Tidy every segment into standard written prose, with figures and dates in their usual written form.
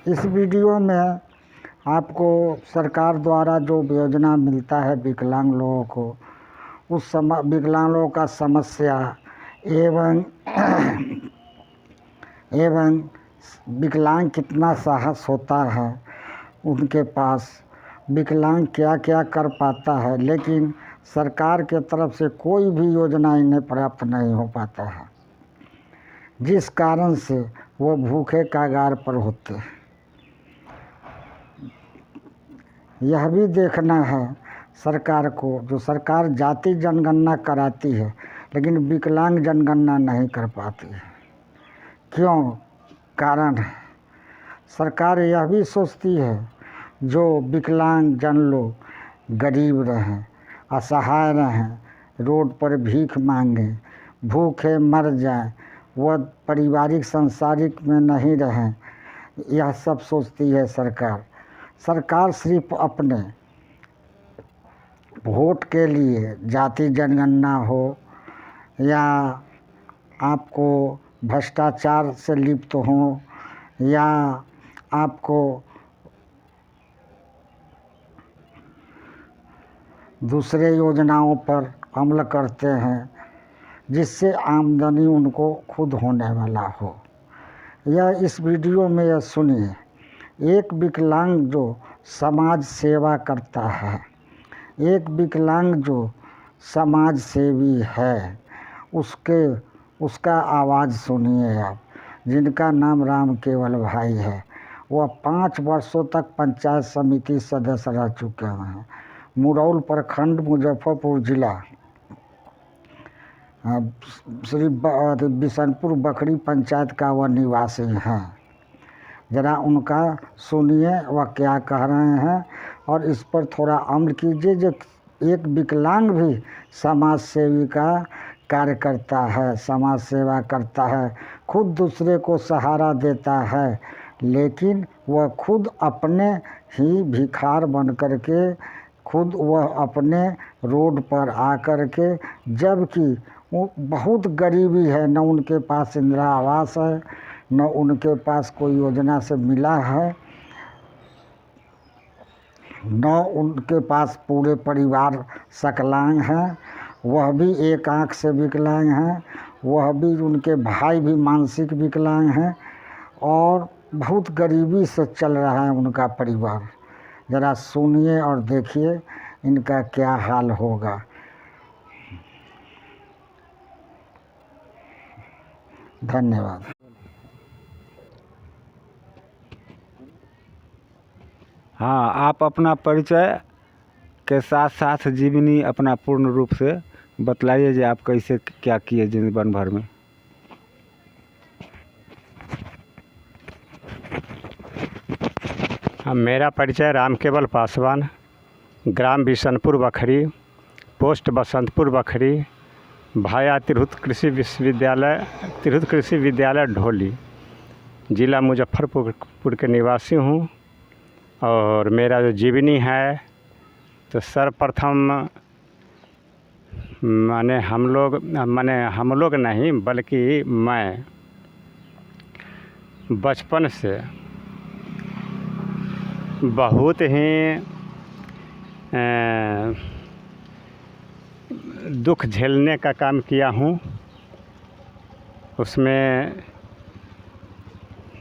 इस वीडियो में आपको सरकार द्वारा जो योजना मिलता है विकलांग लोगों को, उस विकलांग लोगों का समस्या एवं विकलांग कितना साहस होता है उनके पास, विकलांग क्या क्या कर पाता है, लेकिन सरकार के तरफ से कोई भी योजना इन्हें प्राप्त नहीं हो पाता है, जिस कारण से वो भूखे कागार पर होते हैं। यह भी देखना है सरकार को, जो सरकार जाति जनगणना कराती है लेकिन विकलांग जनगणना नहीं कर पाती है। क्यों? कारण है, सरकार यह भी सोचती है जो विकलांग जन लोग गरीब रहें, असहाय रहें, रोड पर भीख मांगें, भूखे मर जाएं, वह पारिवारिक सांसारिक में नहीं रहें, यह सब सोचती है सरकार। सरकार सिर्फ अपने वोट के लिए जाति जनगणना हो या आपको भ्रष्टाचार से लिप्त हो या आपको दूसरे योजनाओं पर अमल करते हैं जिससे आमदनी उनको खुद होने वाला हो। यह इस वीडियो में यह सुनिए, एक विकलांग जो समाज सेवा करता है, एक विकलांग जो समाज सेवी है, उसका आवाज़ सुनिए आप, जिनका नाम राम केवल भाई है। वह 5 वर्षों तक पंचायत समिति सदस्य रह चुके हैं। मुरौल प्रखंड, मुजफ्फरपुर जिला, श्री बिशनपुर बखरी पंचायत का वह निवासी हैं। ज़रा उनका सुनिए वह क्या कह रहे हैं और इस पर थोड़ा अमल कीजिए। जो एक विकलांग भी समाज सेवी का कार्य करता है, समाज सेवा करता है, खुद दूसरे को सहारा देता है, लेकिन वह खुद अपने ही भिखार बन कर के खुद वह अपने रोड पर आकर के, जबकि वो बहुत गरीबी है, न उनके पास इंदिरा आवास है, न उनके पास कोई योजना से मिला है, न उनके पास पूरे परिवार सकलांग हैं, वह भी एक आँख से विकलांग हैं, वह भी उनके भाई भी मानसिक विकलांग हैं और बहुत गरीबी से चल रहा है उनका परिवार। ज़रा सुनिए और देखिए इनका क्या हाल होगा। धन्यवाद। हाँ, आप अपना परिचय के साथ साथ जीवनी अपना पूर्ण रूप से बतलाइए कि आप कैसे क्या किए जीवन भर में। हाँ, मेरा परिचय राम केवल पासवान, ग्राम बिशनपुर बखरी, पोस्ट बसंतपुर बखरी, भाया तिरहुत कृषि विद्यालय ढोली, जिला मुजफ्फरपुर के निवासी हूँ। और मेरा जो जीवनी है तो सर्वप्रथम हम लोग नहीं बल्कि मैं बचपन से बहुत ही दुख झेलने का काम किया हूँ। उसमें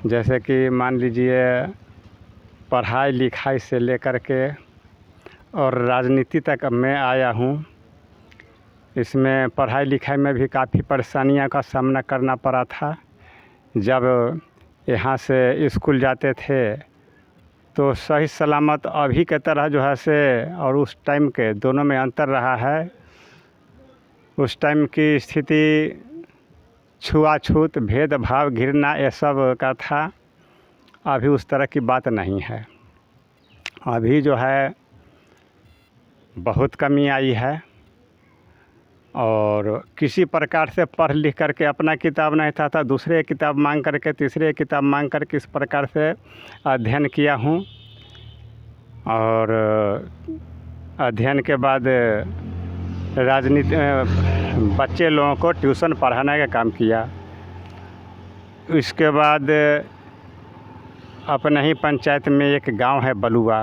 जैसे कि मान लीजिए पढ़ाई लिखाई से लेकर के और राजनीति तक मैं आया हूँ। इसमें पढ़ाई लिखाई में भी काफ़ी परेशानियों का सामना करना पड़ा था। जब यहाँ से स्कूल जाते थे तो सही सलामत अभी के तरह जो है से और उस टाइम के दोनों में अंतर रहा है। उस टाइम की स्थिति छुआछूत, भेदभाव, घृणा ये सब का था। अभी उस तरह की बात नहीं है। अभी जो है बहुत कमी आई है और किसी प्रकार से पढ़ लिख करके अपना किताब नहीं था दूसरे किताब मांग करके, तीसरे किताब मांग करके इस प्रकार से अध्ययन किया हूँ। और अध्ययन के बाद राजनीति बच्चे लोगों को ट्यूशन पढ़ाने का काम किया। इसके बाद अपने ही पंचायत में एक गांव है बलुआ,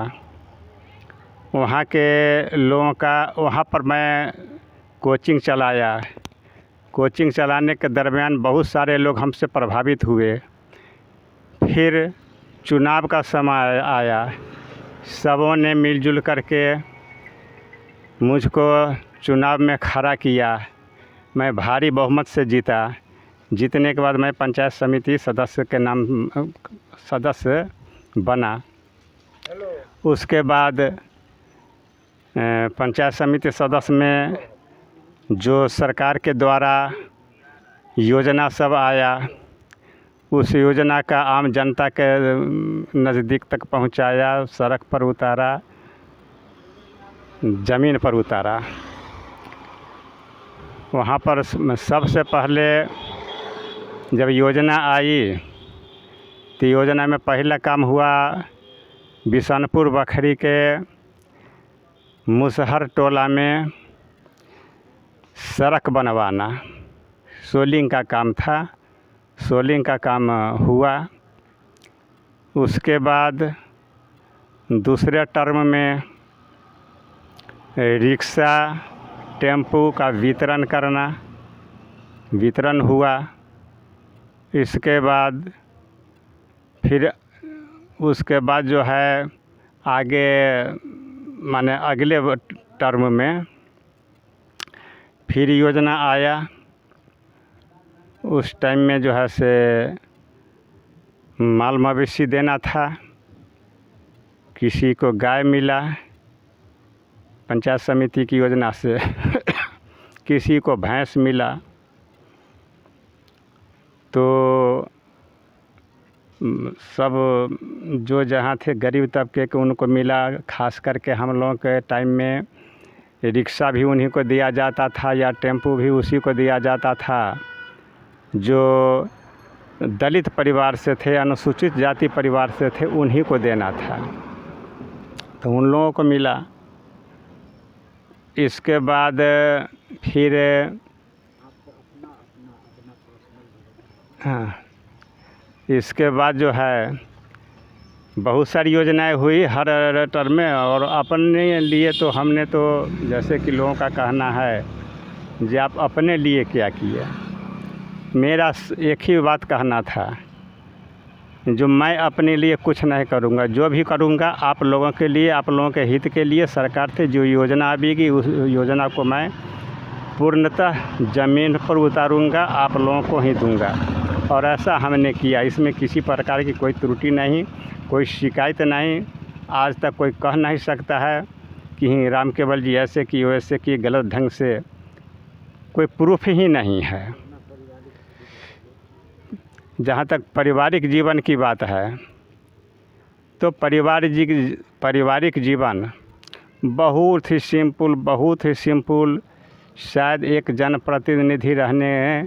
वहाँ के लोगों का, वहाँ पर मैं कोचिंग चलाया। कोचिंग चलाने के दरमियान बहुत सारे लोग हमसे प्रभावित हुए। फिर चुनाव का समय आया, सबों ने मिलजुल करके मुझको चुनाव में खड़ा किया। मैं भारी बहुमत से जीता। जीतने के बाद मैं पंचायत समिति सदस्य के नाम सदस्य बना। उसके बाद पंचायत समिति सदस्य में जो सरकार के द्वारा योजना सब आया, उस योजना का आम जनता के नज़दीक तक पहुंचाया, सड़क पर उतारा, ज़मीन पर उतारा। वहाँ पर सबसे पहले जब योजना आई तो योजना में पहला काम हुआ बिशनपुर बखरी के मुसहर टोला में सड़क बनवाना। सोलिंग का काम था, सोलिंग का काम हुआ। उसके बाद दूसरे टर्म में रिक्शा टेम्पू का वितरण हुआ। इसके बाद फिर उसके बाद जो है आगे माने अगले टर्म में फिर योजना आया। उस टाइम में जो है से माल मवेशी देना था, किसी को गाय मिला पंचायत समिति की योजना से किसी को भैंस मिला। तो सब जो जहाँ थे गरीब तबके के उनको मिला। खास करके हम लोगों के टाइम में रिक्शा भी उन्हीं को दिया जाता था या टेम्पू भी उसी को दिया जाता था। जो दलित परिवार से थे, अनुसूचित जाति परिवार से थे, उन्हीं को देना था, तो उन लोगों को मिला। इसके बाद फिर हाँ, इसके बाद जो है बहुत सारी योजनाएं हुई हर टर्म में। और अपने लिए तो हमने तो जैसे कि लोगों का कहना है कि आप अपने लिए क्या किए, मेरा एक ही बात कहना था, जो मैं अपने लिए कुछ नहीं करूँगा, जो भी करूँगा आप लोगों के लिए, आप लोगों के हित के लिए। सरकार से जो योजना आएगी उस योजना को मैं पूर्णतः ज़मीन पर उतारूँगा, आप लोगों को ही दूँगा। और ऐसा हमने किया। इसमें किसी प्रकार की कोई त्रुटि नहीं, कोई शिकायत नहीं। आज तक कोई कह नहीं सकता है कि राम केवल जी ऐसे किए वैसे किए, गलत ढंग से, कोई प्रूफ ही नहीं है। जहाँ तक पारिवारिक जीवन की बात है तो पारिवारिक जीवन बहुत ही सिंपल। शायद एक जनप्रतिनिधि रहने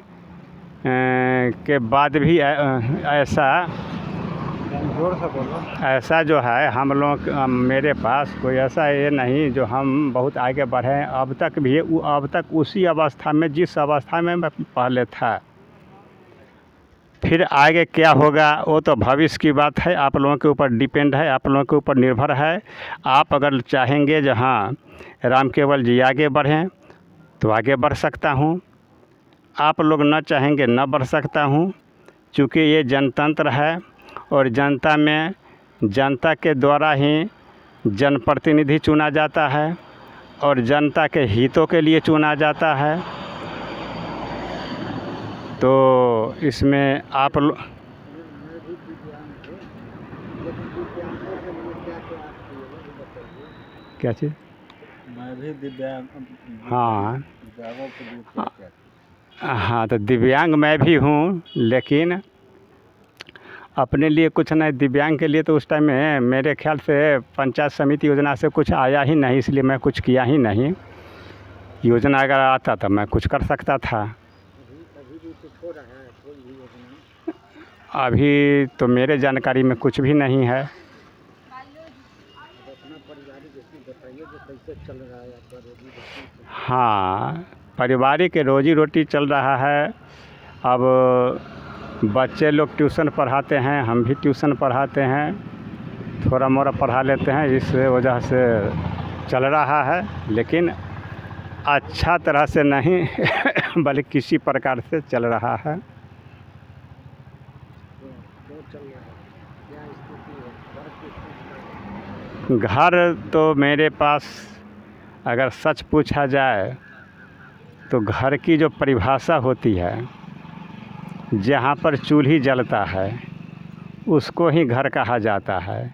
के बाद भी ऐसा जो है हम लोग मेरे पास कोई ऐसा ये नहीं जो हम बहुत आगे बढ़े। अब तक उसी अवस्था में, जिस अवस्था में मैं पहले था। फिर आगे क्या होगा वो तो भविष्य की बात है, आप लोगों के ऊपर डिपेंड है, आप लोगों के ऊपर निर्भर है। आप अगर चाहेंगे जहाँ राम केवल जी आगे बढ़ें तो आगे बढ़ सकता हूँ, आप लोग न चाहेंगे न बढ़ सकता हूँ। चूँकि ये जनतंत्र है और जनता में जनता के द्वारा ही जनप्रतिनिधि चुना जाता है और जनता के हितों के लिए चुना जाता है। तो इसमें आप क्या चीज़? मैं भी दिव्यांग। हाँ हाँ, तो दिव्यांग मैं भी हूँ, लेकिन अपने लिए कुछ नहीं। दिव्यांग के लिए तो उस टाइम में मेरे ख्याल से पंचायत समिति योजना से कुछ आया ही नहीं, इसलिए मैं कुछ किया ही नहीं। योजना अगर आता तो मैं कुछ कर सकता था। अभी तो मेरे जानकारी में कुछ भी नहीं है। हाँ, पारिवारिक रोजी रोटी चल रहा है। अब बच्चे लोग ट्यूशन पढ़ाते हैं, हम भी ट्यूशन पढ़ाते हैं, थोड़ा मोड़ा पढ़ा लेते हैं, इस वजह से चल रहा है, लेकिन अच्छा तरह से नहीं बल्कि किसी प्रकार से चल रहा है। घर तो मेरे पास अगर सच पूछा जाए तो घर की जो परिभाषा होती है, जहाँ पर चूल्ही जलता है उसको ही घर कहा जाता है।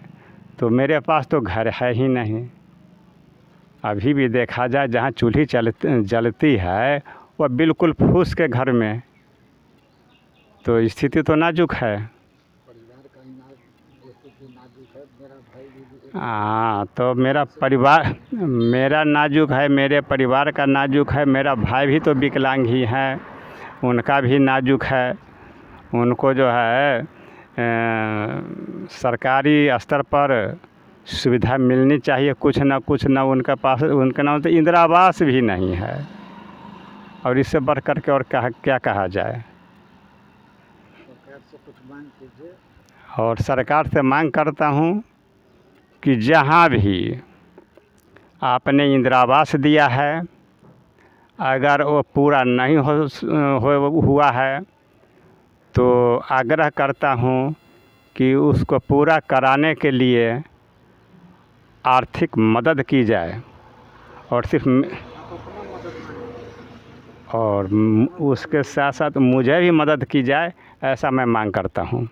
तो मेरे पास तो घर है ही नहीं। अभी भी देखा जाए जहाँ चूल्ही जलती है वह बिल्कुल फूस के घर में, तो स्थिति तो नाजुक है। हाँ, तो मेरा नाजुक है, मेरे परिवार का नाजुक है, मेरा भाई भी तो विकलांग ही है, उनका भी नाजुक है। उनको जो है सरकारी स्तर पर सुविधा मिलनी चाहिए, कुछ ना उनके पास, उनके नाम तो इंदिरा आवास भी नहीं है, और इससे बढ़ कर के और क्या कहा जाए। और सरकार से मांग करता हूँ कि जहाँ भी आपने इंदिरा आवास दिया है, अगर वो पूरा नहीं हुआ है तो आग्रह करता हूँ कि उसको पूरा कराने के लिए आर्थिक मदद की जाए, और उसके साथ साथ मुझे भी मदद की जाए, ऐसा मैं मांग करता हूँ।